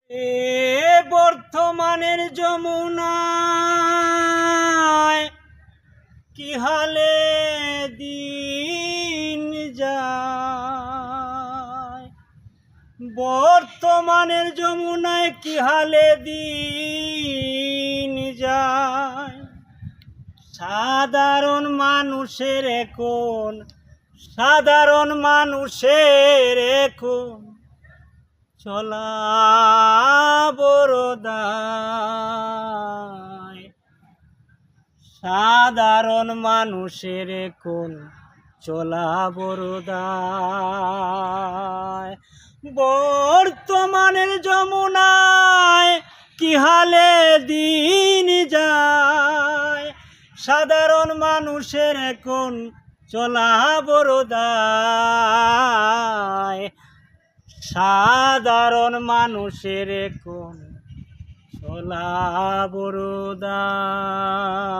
এ বর্তমানের যমুনায় কি হালে দিন যায়, বর্তমানের যমুনায় কি হালে দিন যায়। সাধারণ মানুষের এখন চলা বড় দায়। সাধারণ মানুষের এখন চলা বড় দায়। বর্তমানের যমুনায় কি হালে দিন যায়, সাধারণ মানুষের এখন চলা বড় দায়। সাধারণ মানুষের এখন চলা বড় দায়।